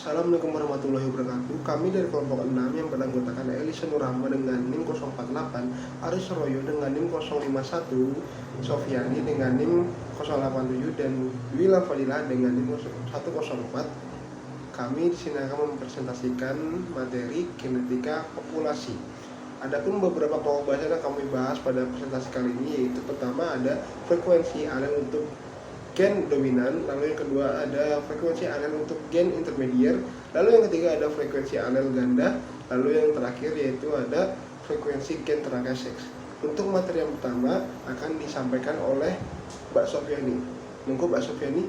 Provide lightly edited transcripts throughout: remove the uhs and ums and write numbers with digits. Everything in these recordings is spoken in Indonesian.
Assalamualaikum warahmatullahi wabarakatuh. Kami dari kelompok 6 yang beranggotakan Elisa Nurrahma dengan NIM 048, Aris Royo dengan NIM 051, Sofiani dengan NIM 087, dan Wila Fadila dengan NIM 104. Kami di sini akan mempresentasikan materi genetika populasi. Adapun beberapa pokok bahasan yang kami bahas pada presentasi kali ini, yaitu pertama ada frekuensi alel untuk gen dominan, lalu yang kedua ada frekuensi alel untuk gen intermedier, lalu yang ketiga ada frekuensi alel ganda, lalu yang terakhir yaitu ada frekuensi gen tenaga seks. Untuk materi yang pertama akan disampaikan oleh Mbak Sofiani. Monggo Mbak Sofiani.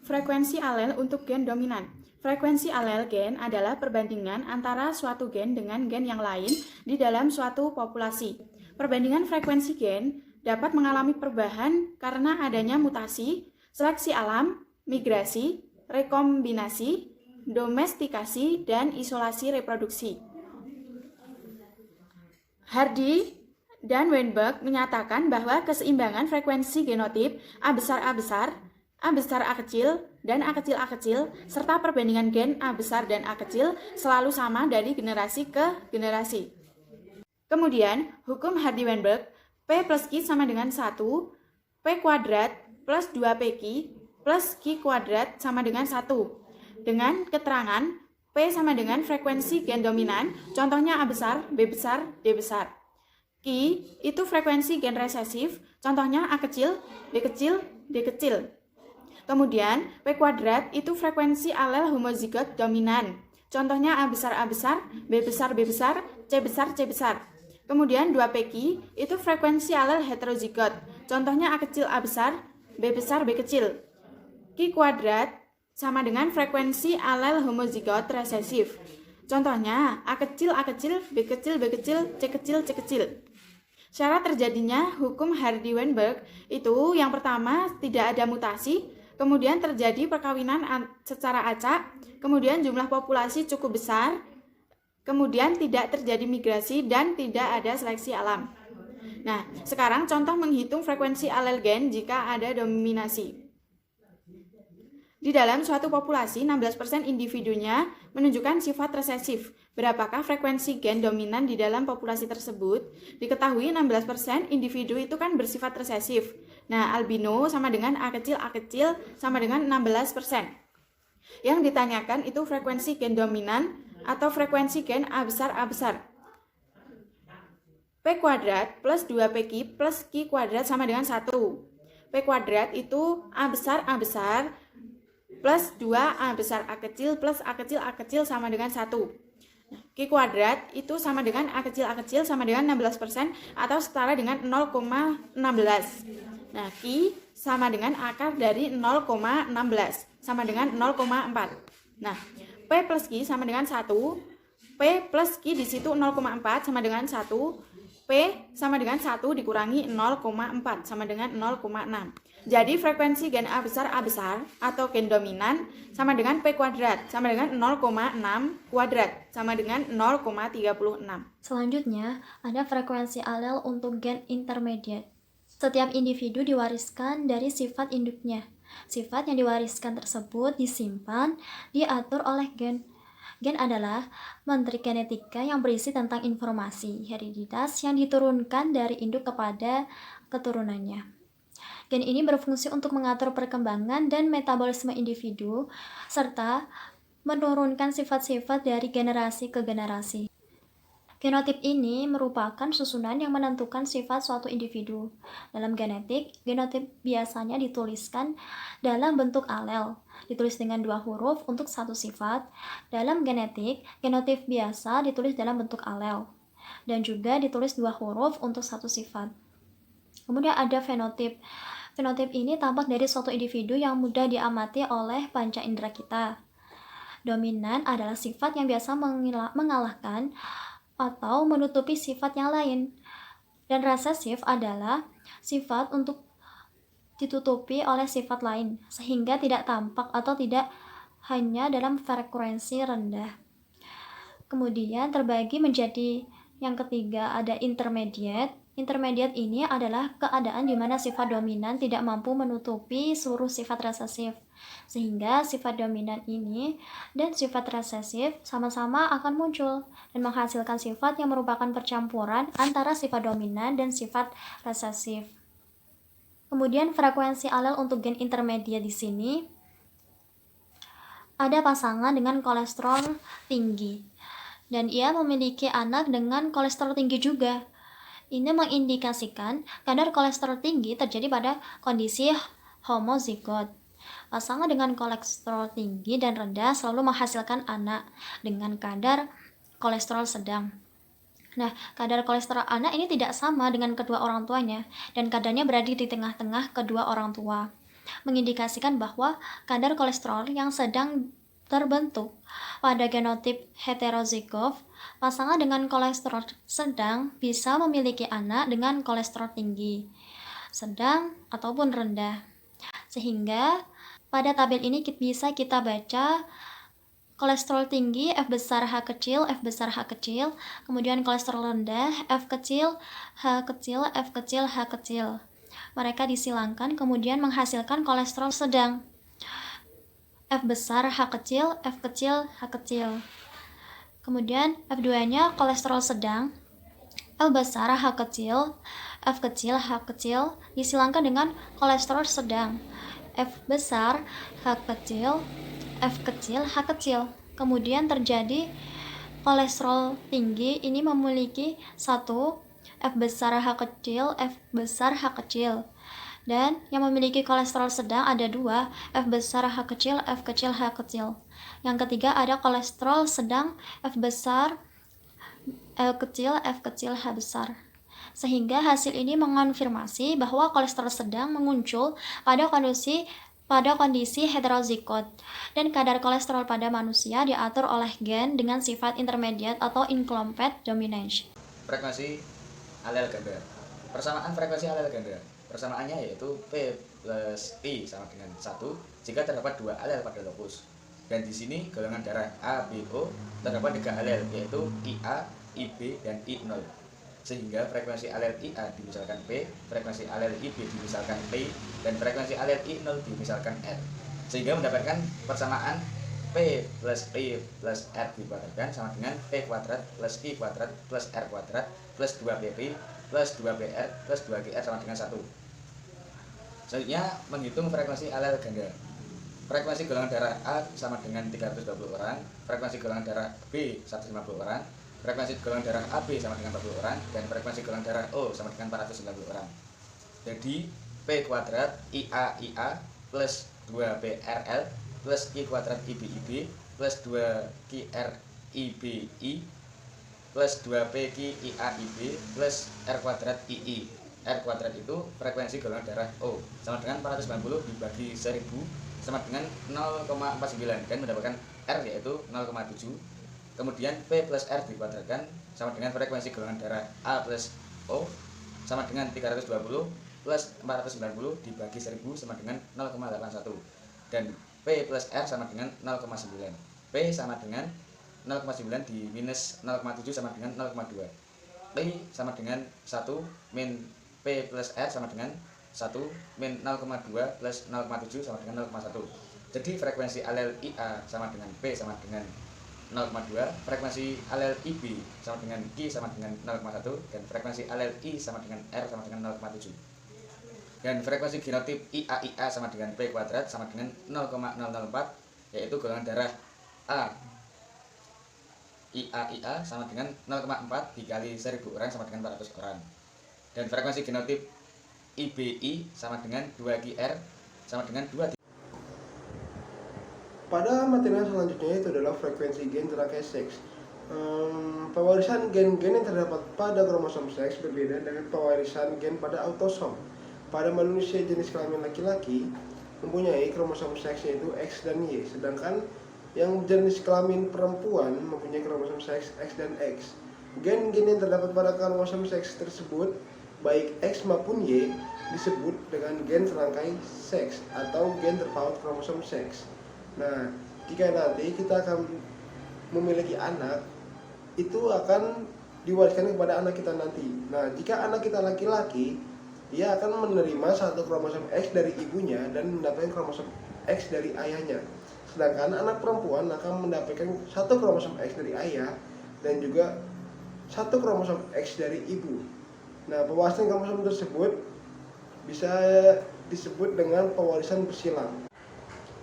Frekuensi alel untuk gen dominan. Frekuensi alel gen adalah perbandingan antara suatu gen dengan gen yang lain di dalam suatu populasi. Perbandingan frekuensi gen dapat mengalami perubahan karena adanya mutasi, seleksi alam, migrasi, rekombinasi, domestikasi, dan isolasi reproduksi. Hardy dan Weinberg menyatakan bahwa keseimbangan frekuensi genotip A besar A besar, A besar A kecil, dan A kecil A kecil, serta perbandingan gen A besar dan A kecil selalu sama dari generasi ke generasi. Kemudian, hukum Hardy-Weinberg, P plus Q sama dengan 1, P kuadrat plus 2PQ plus Q kuadrat sama dengan 1. Dengan keterangan, P sama dengan frekuensi gen dominan, contohnya A besar, B besar, D besar. Q itu frekuensi gen resesif, contohnya A kecil, B kecil, D kecil. Kemudian, P kuadrat itu frekuensi alel homozigot dominan, contohnya A besar, B besar, B besar, C besar, C besar. Kemudian 2PQ itu frekuensi alel heterozigot, contohnya A kecil A besar, B besar B kecil. Q kuadrat sama dengan frekuensi alel homozigot resesif, contohnya A kecil, B kecil, B kecil, C kecil, C kecil. Syarat terjadinya hukum Hardy-Weinberg itu yang pertama tidak ada mutasi, kemudian terjadi perkawinan secara acak, kemudian jumlah populasi cukup besar, kemudian tidak terjadi migrasi dan tidak ada seleksi alam. Nah, sekarang contoh menghitung frekuensi alel gen jika ada dominasi. Di dalam suatu populasi, 16% individunya menunjukkan sifat resesif. Berapakah frekuensi gen dominan di dalam populasi tersebut? Diketahui 16% individu itu kan bersifat resesif. Nah, albino sama dengan A kecil sama dengan 16%. Yang ditanyakan itu frekuensi gen dominan atau frekuensi gen A besar A besar. P kuadrat plus 2PQ plus Q kuadrat sama dengan 1. P kuadrat itu A besar plus 2A besar A kecil plus A kecil sama dengan 1. Q kuadrat itu sama dengan A kecil sama dengan 16% atau setara dengan 0,16. Nah, Q sama dengan akar dari 0,16 sama dengan 0,4. Nah, P plus Q sama dengan 1, P plus Q di situ 0,4 sama dengan 1, P sama dengan 1 dikurangi 0,4 sama dengan 0,6. Jadi frekuensi gen A besar atau gen dominan sama dengan P kuadrat sama dengan 0,6 kuadrat sama dengan 0,36. Selanjutnya, ada frekuensi alel untuk gen intermediate. Setiap individu diwariskan dari sifat induknya. Sifat yang diwariskan tersebut disimpan, diatur oleh gen. Gen adalah menteri genetika yang berisi tentang informasi hereditas yang diturunkan dari induk kepada keturunannya. Gen ini berfungsi untuk mengatur perkembangan dan metabolisme individu, serta menurunkan sifat-sifat dari generasi ke generasi. Genotip ini merupakan susunan yang menentukan sifat suatu individu. Dalam genetik, genotip biasanya dituliskan dalam bentuk alel, ditulis dengan 2 huruf untuk satu sifat. Dalam genetik, genotip biasa ditulis dalam bentuk alel, dan juga ditulis 2 huruf untuk satu sifat. Kemudian ada fenotip. Fenotip ini tampak dari suatu individu yang mudah diamati oleh panca indera kita. Dominan adalah sifat yang biasa mengalahkan atau menutupi sifat yang lain, dan resesif adalah sifat untuk ditutupi oleh sifat lain sehingga tidak tampak atau tidak hanya dalam frekuensi rendah. Kemudian terbagi menjadi yang ketiga ada intermediate. Intermediate ini adalah keadaan di mana sifat dominan tidak mampu menutupi seluruh sifat resesif. Sehingga sifat dominan ini dan sifat resesif sama-sama akan muncul dan menghasilkan sifat yang merupakan percampuran antara sifat dominan dan sifat resesif. Kemudian frekuensi alel untuk gen intermediate di sini ada pasangan dengan kolesterol tinggi dan ia memiliki anak dengan kolesterol tinggi juga. Ini mengindikasikan kadar kolesterol tinggi terjadi pada kondisi homozigot. Pasangan dengan kolesterol tinggi dan rendah selalu menghasilkan anak dengan kadar kolesterol sedang. Nah, kadar kolesterol anak ini tidak sama dengan kedua orang tuanya dan kadarnya berada di tengah-tengah kedua orang tua, mengindikasikan bahwa kadar kolesterol yang sedang terbentuk pada genotip heterozigot. Pasangan dengan kolesterol sedang bisa memiliki anak dengan kolesterol tinggi, sedang, ataupun rendah. Sehingga pada tabel ini bisa kita baca kolesterol tinggi F besar H kecil, F besar H kecil, kemudian kolesterol rendah F kecil, H kecil, F kecil, H kecil. Mereka disilangkan kemudian menghasilkan kolesterol sedang F besar H kecil, F kecil, H kecil. Kemudian F2-nya kolesterol sedang F besar H kecil, F kecil, H kecil disilangkan dengan kolesterol sedang F besar H kecil, F kecil, H kecil. Kemudian terjadi kolesterol tinggi ini memiliki satu F besar H kecil, F besar H kecil. Dan yang memiliki kolesterol sedang ada dua, F besar H kecil, F kecil, H kecil. Yang ketiga ada kolesterol sedang F besar L kecil, F kecil, H besar. Sehingga hasil ini mengonfirmasi bahwa kolesterol sedang muncul pada kondisi heterozigot dan kadar kolesterol pada manusia diatur oleh gen dengan sifat intermediate atau incomplete dominance. Frekuensi alel ganda. Persamaan frekuensi alel ganda. Persamaannya yaitu P plus I sama dengan 1 jika terdapat dua alel pada lokus. Dan di sini golongan darah A, B, O terdapat 3 alel yaitu IA, IB, dan I0. Sehingga frekuensi alel IA dimisalkan P, frekuensi alel IB dimisalkan P, dan frekuensi alel I0 dimisalkan R. Sehingga mendapatkan persamaan P plus I plus R dikuadratkan sama dengan P kuadrat plus I kuadrat plus R kuadrat plus 2PP plus 2PR plus 2GR sama dengan 1. Selanjutnya menghitung frekuensi alel ganda. Frekuensi golongan darah A sama dengan 320 orang, frekuensi golongan darah B 150 orang, frekuensi golongan darah AB sama dengan 40 orang, dan frekuensi golongan darah O sama dengan 490 orang. Jadi P kuadrat IA plus 2PRL plus I kuadrat IBIB plus 2QRIBI plus 2PQIAIB plus R kuadrat II. R kuadrat itu frekuensi golongan darah O sama dengan 490 dibagi 1000 sama dengan 0,49 dan mendapatkan R yaitu 0,7. Kemudian P plus R dikuadratkan sama dengan frekuensi golongan darah A plus O sama dengan 320 plus 490 dibagi 1000 sama dengan 0,81 dan P plus R sama dengan 0,9. P sama dengan 0,9 di minus 0,7 sama dengan 0,2. P sama dengan 1 min P plus R sama dengan 1 min 0,2 plus 0,7 sama dengan 0,1. Jadi frekuensi alel IA sama dengan P sama dengan 0,2, frekuensi alel IB sama dengan Q sama dengan 0,1, dan frekuensi alel I sama dengan R sama dengan 0,7. Dan frekuensi genotip IA sama dengan P kuadrat sama dengan 0,004, yaitu golongan darah A. IA sama dengan 0,4 dikali 1000 orang sama dengan 400 orang. Dan frekuensi genotip IBI sama dengan 2QR sama dengan 2. Pada materi selanjutnya itu adalah frekuensi gen terkait seks. Pewarisan gen-gen yang terdapat pada kromosom seks berbeda dengan pewarisan gen pada autosom. Pada manusia jenis kelamin laki-laki mempunyai kromosom seks yaitu X dan Y, sedangkan yang jenis kelamin perempuan mempunyai kromosom seks X dan X. Gen-gen yang terdapat pada kromosom seks tersebut baik X maupun Y disebut dengan gen serangkai seks atau gen terpaut kromosom seks. Nah, jika nanti kita akan memiliki anak, itu akan diwariskan kepada anak kita nanti. Nah, jika anak kita laki-laki, dia akan menerima satu kromosom X dari ibunya dan mendapatkan kromosom X dari ayahnya. Sedangkan anak perempuan akan mendapatkan satu kromosom X dari ayah dan juga satu kromosom X dari ibu. Nah, pewarisan kromosom tersebut bisa disebut dengan pewarisan bersilang.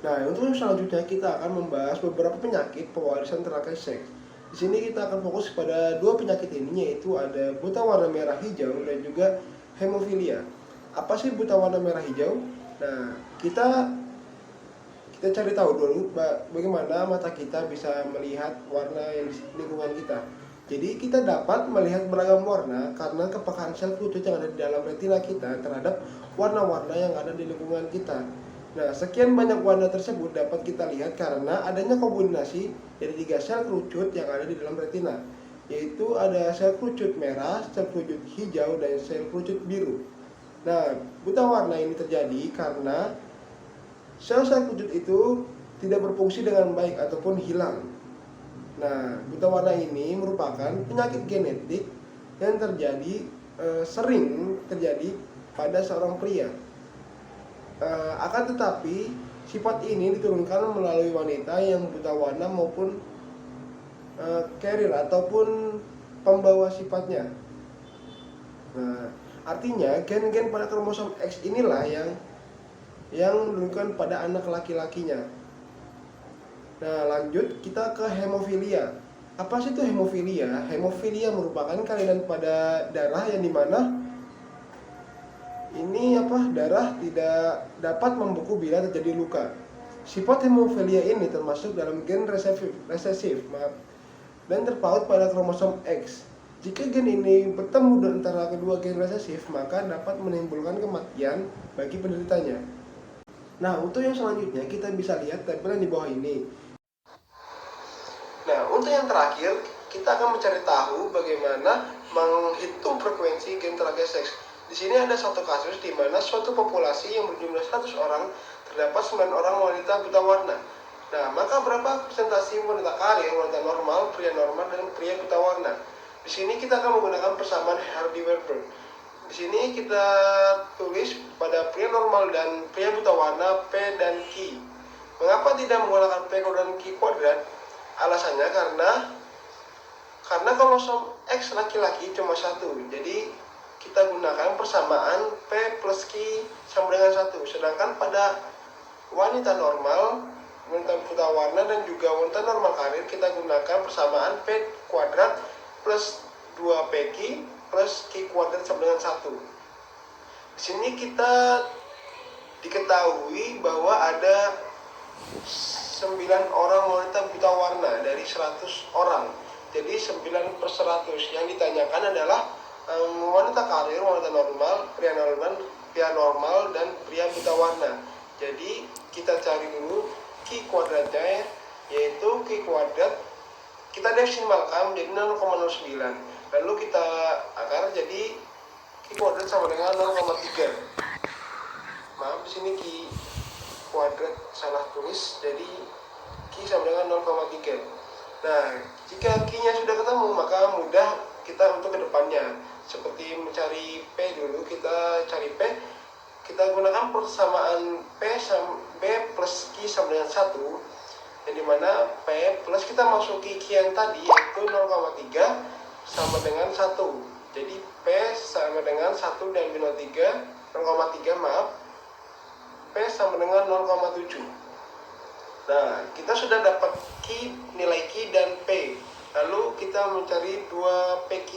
Nah, untuk yang selanjutnya kita akan membahas beberapa penyakit pewarisan terakai seks. Di sini kita akan fokus pada dua penyakit ini, yaitu ada buta warna merah hijau dan juga hemofilia. Apa sih buta warna merah hijau? Nah, kita cari tahu dulu bagaimana mata kita bisa melihat warna yang di lingkungan kita. Jadi kita dapat melihat beragam warna karena kepekaan sel kerucut yang ada di dalam retina kita terhadap warna-warna yang ada di lingkungan kita. Nah, sekian banyak warna tersebut dapat kita lihat karena adanya kombinasi dari 3 sel kerucut yang ada di dalam retina, yaitu ada sel kerucut merah, sel kerucut hijau, dan sel kerucut biru. Nah, buta warna ini terjadi karena sel-sel kerucut itu tidak berfungsi dengan baik ataupun hilang. Nah, buta warna ini merupakan penyakit genetik yang sering terjadi pada seorang pria. Akan tetapi sifat ini diturunkan melalui wanita yang buta warna maupun carrier ataupun pembawa sifatnya. Nah, artinya gen-gen pada kromosom X inilah yang menurunkan pada anak laki-lakinya. Nah, lanjut kita ke hemofilia. Apa sih itu hemofilia? Hemofilia merupakan kelainan pada darah yang dimana darah tidak dapat membeku bila terjadi luka. Sifat hemofilia ini termasuk dalam gen resesif dan terpaut pada kromosom X. Jika gen ini bertemu antara kedua gen resesif, maka dapat menimbulkan kematian bagi penderitanya. Nah, untuk yang selanjutnya kita bisa lihat tabel di bawah ini. Nah, untuk yang terakhir kita akan mencari tahu bagaimana menghitung frekuensi gen terakai seks. Di sini ada satu kasus di mana suatu populasi yang berjumlah 100 orang terdapat 9 orang wanita buta warna. Nah, maka berapa persentase wanita karir, wanita normal, pria normal, dan pria buta warna? Di sini kita akan menggunakan persamaan Hardy-Weinberg. Di sini kita tulis pada pria normal dan pria buta warna P dan Q. Mengapa tidak menggunakan P dan Q kuadrat? Alasannya karena kromosom X laki-laki cuma 1. Jadi kita gunakan persamaan P plus Q sama dengan 1. Sedangkan pada wanita normal, wanita buta warna, dan juga wanita normal karir, kita gunakan persamaan P kuadrat plus 2PQ plus Q kuadrat sama dengan 1. Di sini kita diketahui bahwa ada 9 orang wanita buta warna dari 100 orang. Jadi 9 per 100. Yang ditanyakan adalah wanita karir, wanita normal, pria normal, dan pria buta warna. Jadi kita cari dulu Q kuadratnya, yaitu Q kuadrat kita desimalkan menjadi 0,09. Lalu kita akar jadi Q kuadrat sama dengan 0,3. Maaf, di sini Q kuadrat salah tulis, jadi Q sama dengan 0,3. Nah, jika Q-nya sudah ketemu, maka mudah kita untuk kedepannya. Seperti mencari P dulu, kita cari P, kita gunakan persamaan P plus Q sama dengan 1, yang dimana P plus kita masuki Q yang tadi yaitu 0,3 sama dengan 1. Jadi P sama dengan 1 dan minus 0,3 maaf, P sama dengan 0,7. Nah, kita sudah dapat nilai Q dan P. Lalu kita mencari 2PQ.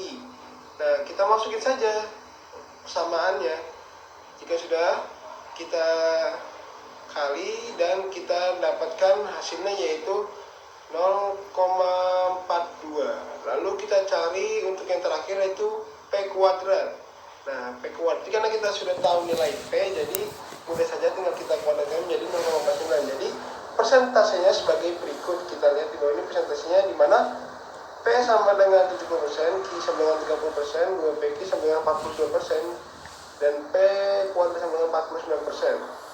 Nah, kita masukin saja persamaannya. Jika sudah, kita kali dan kita dapatkan hasilnya yaitu 0,42. Lalu kita cari untuk yang terakhir yaitu P kuadrat. Nah, P kuadrat karena kita sudah tahu nilai P, jadi mudah saja tinggal kita kuadratkan menjadi 0,49. Jadi persentasenya sebagai berikut. Kita lihat di bawah ini persentasenya, di mana P sama dengan 70%, Q sama dengan 30%, 2PQ sama dengan 42%, dan P kuadrat sama dengan 49%.